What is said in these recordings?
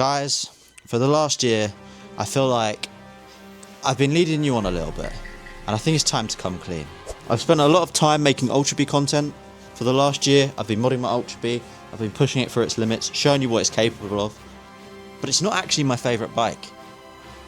Guys, for the last year, I feel like I've been leading you on a little bit, and I think it's time to come clean. I've spent a lot of time making Ultra Bee content. For the last year, I've been modding my Ultra Bee, I've been pushing it for its limits, showing you what it's capable of, but it's not actually my favourite bike.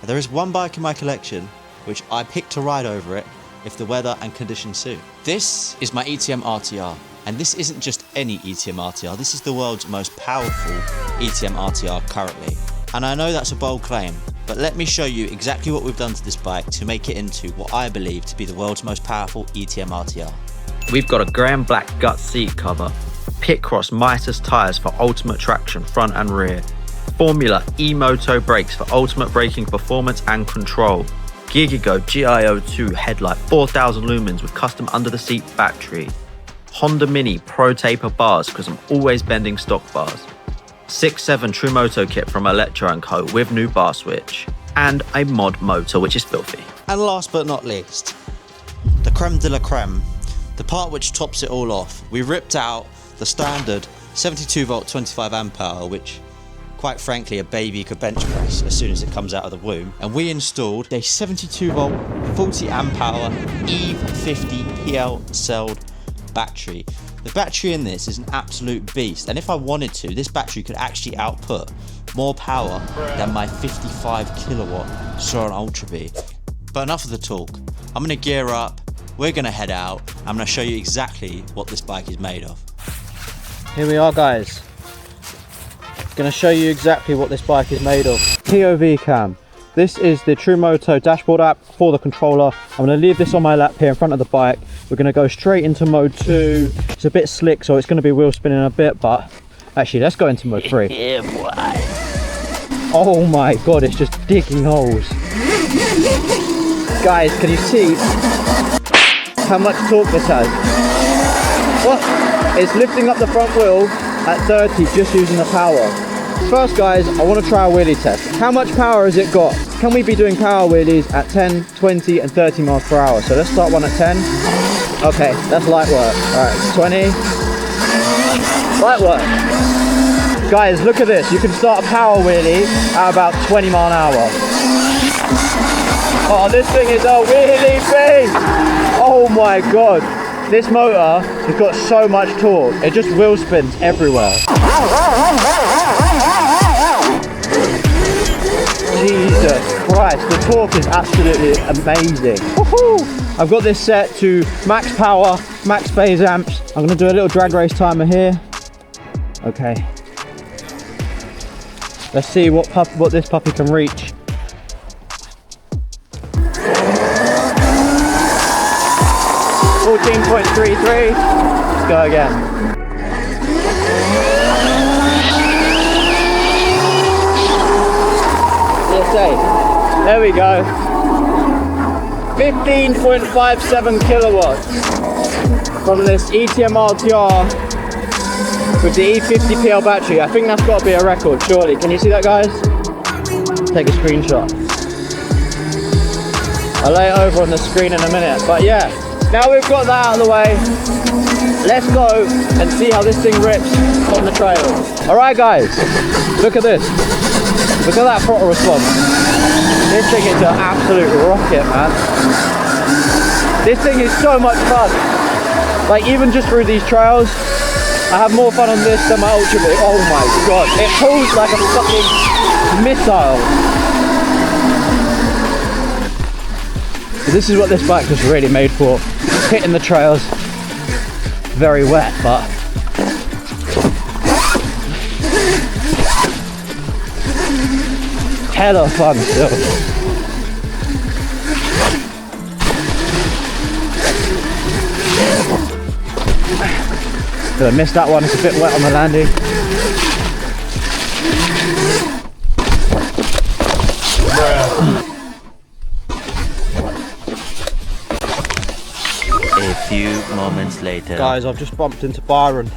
There is one bike in my collection which I pick to ride over it if the weather and conditions suit. This is my ETM RTR, and this isn't just any ETM RTR, this is the world's most powerful ETM RTR currently. And I know that's a bold claim, but let me show you exactly what we've done to this bike to make it into what I believe to be the world's most powerful ETM RTR. We've got a grey and black gut seat cover, Pitcross Midas tyres for ultimate traction front and rear, Formula Emoto brakes for ultimate braking performance and control, Gigago GIO2 headlight 4000 lumens with custom under the seat battery, Honda Mini Pro Taper bars because I'm always bending stock bars, 6.7 True Moto kit from Electra & Co with new bar switch, and a mod motor which is filthy. And last but not least, the creme de la creme, the part which tops it all off. We ripped out the standard 72 volt 25 amp hour, which quite frankly a baby could bench press as soon as it comes out of the womb, and we installed a 72 volt 40 amp hour E50 PL celled battery. The battery in this is an absolute beast, and if I wanted to, this battery could actually output more power than my 55 kilowatt Surron Ultra Bee. But enough of the talk. I'm gonna gear up, we're gonna head out, I'm gonna show you exactly what this bike is made of. Here we are, guys. Gonna show you exactly what this bike is made of. POV cam. This is the True Moto dashboard app for the controller. I'm gonna leave this on my lap here in front of the bike. We're gonna go straight into mode 2. It's a bit slick, so it's gonna be wheel spinning a bit, but actually let's go into mode 3. Yeah, boy. Oh my god, it's just digging holes. Guys, can you see how much torque this has? What? It's lifting up the front wheel at 30 just using the power. First, guys, I want to try a wheelie test. How much power has it got? Can we be doing power wheelies at 10, 20 and 30 miles per hour? So let's start one at 10. Okay, that's light work. Alright, 20. Light work. Guys, look at this. You can start a power wheelie at about 20 mile an hour. Oh, this thing is a wheelie beast! Oh my god. This motor has got so much torque, it just wheel spins everywhere. Jesus Christ, the torque is absolutely amazing. Woohoo! I've got this set to max power, max phase amps. I'm gonna do a little drag race timer here. Okay. Let's see what this puppy can reach. 14.33. Let's go again. Let's say, there we go. 15.57 kilowatts from this ETM RTR with the E50 PL battery. I think that's got to be a record, surely. Can you see that, guys? Take a screenshot. I'll lay it over on the screen in a minute, but yeah. Now we've got that out of the way, let's go and see how this thing rips on the trail. Alright guys, look at this. Look at that throttle response. This thing is an absolute rocket, man. This thing is so much fun. Like even just through these trails, I have more fun on this than my Ultra Bee. Oh my god, it pulls like a fucking missile. This is what this bike was really made for. Hitting the trails, very wet, but hella fun still. Gonna miss that one, it's a bit wet on the landing. A few moments later. Guys, I've just bumped into Byron.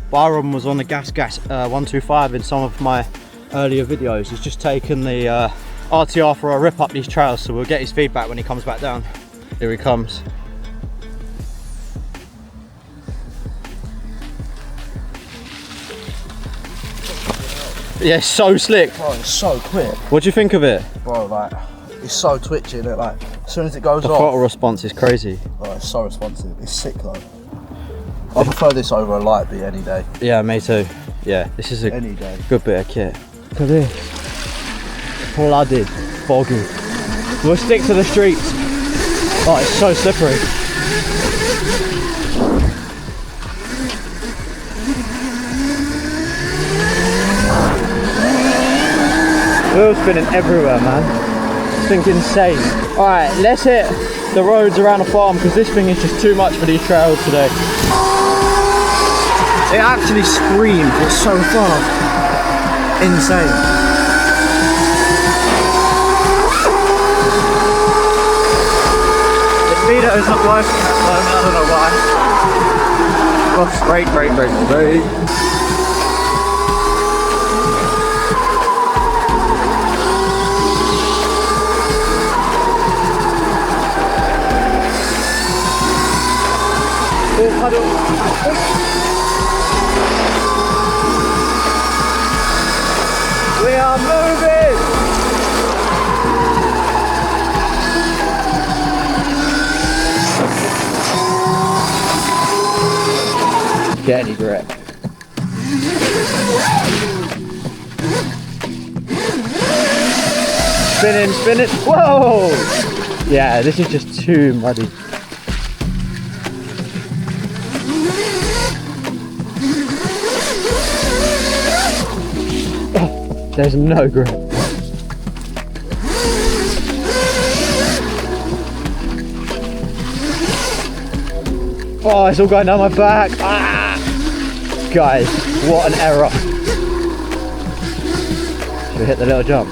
Byron was on the Gas 125 in some of my earlier videos. He's just taken the RTR for a rip up these trails, so we'll get his feedback when he comes back down. Here he comes. Yeah, it's so slick. Bro, it's so quick. What do you think of it? Bro, like, it's so twitchy, innit? Like, as soon as it goes The off. throttle response is crazy. Oh, it's so responsive. It's sick though. I prefer this over a Light Bee any day. Yeah, me too. Yeah, this is a Any day. good bit of kit. Look at this. Flooded, foggy. We'll stick to the streets. Oh, it's so slippery. Wheels spinning everywhere, man. This thing's insane. Alright, let's hit the roads around the farm because this thing is just too much for these trails today. It actually screams. It's so fast. Insane. The speedo is not working at the moment, I don't know why. Oh, brake. Oh, puddle. We are moving! Get any grip. Spinning. Whoa! Yeah, this is just too muddy. There's no grip. Oh, it's all going down my back. Ah! Guys, what an error. Should we hit the little jump?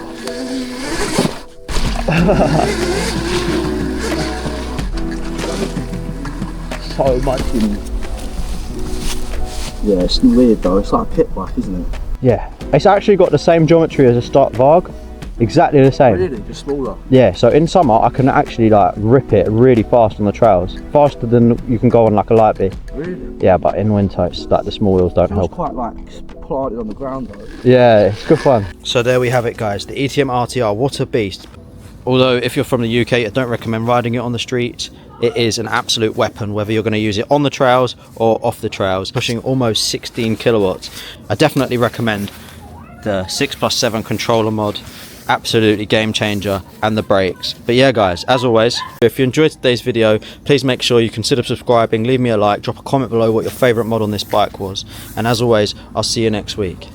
So much in. Yeah, it's weird though. It's like a pit bike, isn't it? Yeah, it's actually got the same geometry as a stock Varg. Exactly the same. Really? Just smaller? Yeah, so in summer I can actually like rip it really fast on the trails. Faster than you can go on like a Light Bee. Really? Yeah, but in winter it's like the small wheels don't help. It's quite like planted on the ground though. Yeah, it's good fun. So there we have it, guys. The ETM RTR, what a beast. Although if you're from the UK, I don't recommend riding it on the streets. It is an absolute weapon, whether you're going to use it on the trails or off the trails, pushing almost 16 kilowatts. I definitely recommend the 6+7 controller mod. Absolutely game changer, and the brakes. But yeah guys, as always, if you enjoyed today's video, please make sure you consider subscribing, leave me a like, drop a comment below what your favorite mod on this bike was, and as always, I'll see you next week.